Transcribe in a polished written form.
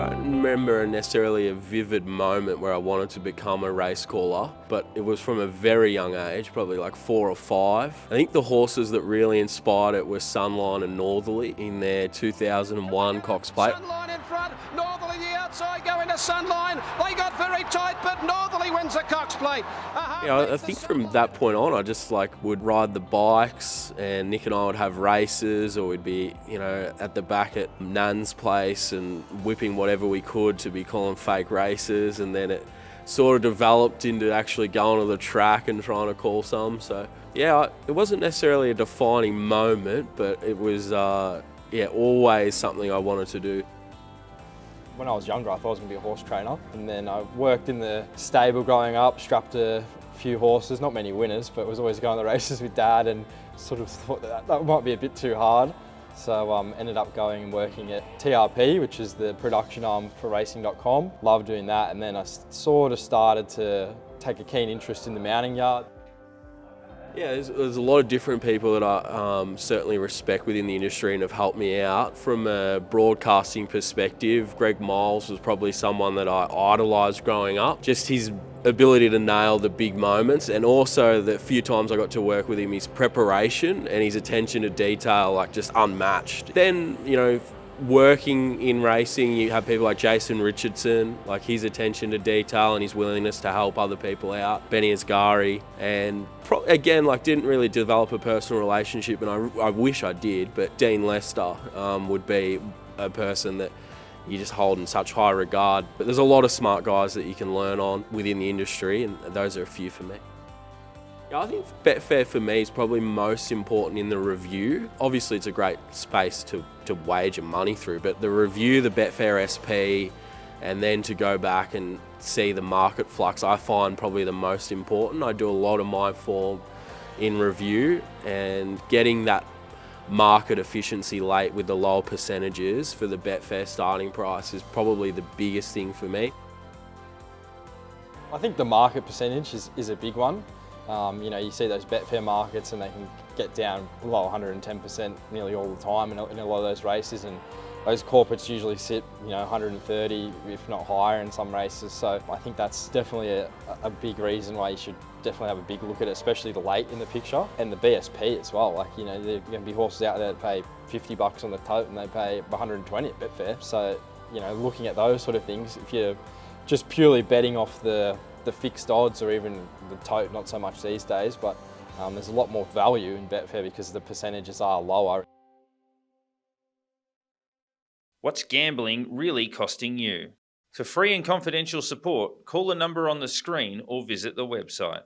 I don't remember necessarily a vivid moment where I wanted to become a race caller, but it was from a very young age, probably like 4 or 5. I think the horses that really inspired it were Sunline and Northerly in their 2001 Cox Plate. Sunline in front, Northerly the outside going to Sunline. They got very tight, but Northerly wins the Cox Plate. I think from that point on, I just would ride the bikes, and Nick and I would have races, or we'd be, at the back at Nan's place and whipping whatever we could to be calling fake races, and then it sort of developed into actually going to the track and trying to call some. So yeah, it wasn't necessarily a defining moment, but it was always something I wanted to do. When I was younger, I thought I was going to be a horse trainer, and then I worked in the stable growing up, strapped a few horses, not many winners, but was always going to the races with Dad, and sort of thought that might be a bit too hard. So ended up going and working at TRP, which is the production arm for racing.com. Loved doing that, and then I sort of started to take a keen interest in the mounting yard. Yeah, there's a lot of different people that I certainly respect within the industry and have helped me out. From a broadcasting perspective, Greg Miles was probably someone that I idolised growing up. Just his ability to nail the big moments, and also the few times I got to work with him, his preparation and his attention to detail, just unmatched. Then, working in racing, you have people like Jason Richardson, his attention to detail and his willingness to help other people out. Benny Asghari, and again, didn't really develop a personal relationship, and I wish I did, but Dean Lester would be a person that you just hold in such high regard. But there's a lot of smart guys that you can learn on within the industry, and those are a few for me. I think Betfair for me is probably most important in the review. Obviously it's a great space to wager money through, but the review, the Betfair SP, and then to go back and see the market flux, I find probably the most important. I do a lot of my form in review, and getting that market efficiency late with the lower percentages for the Betfair starting price is probably the biggest thing for me. I think the market percentage is a big one. You see those Betfair markets and they can get down below 110% nearly all the time in a lot of those races, and those corporates usually sit 130 if not higher in some races. So I think that's definitely a big reason why you should definitely have a big look at it, especially the late in the picture. And the BSP as well, there are going to be horses out there that pay $50 on the tote and they pay 120 at Betfair. So looking at those sort of things, if you're just purely betting off the fixed odds, or even the tote, not so much these days, but there's a lot more value in Betfair because the percentages are lower. What's gambling really costing you? For free and confidential support, call the number on the screen or visit the website.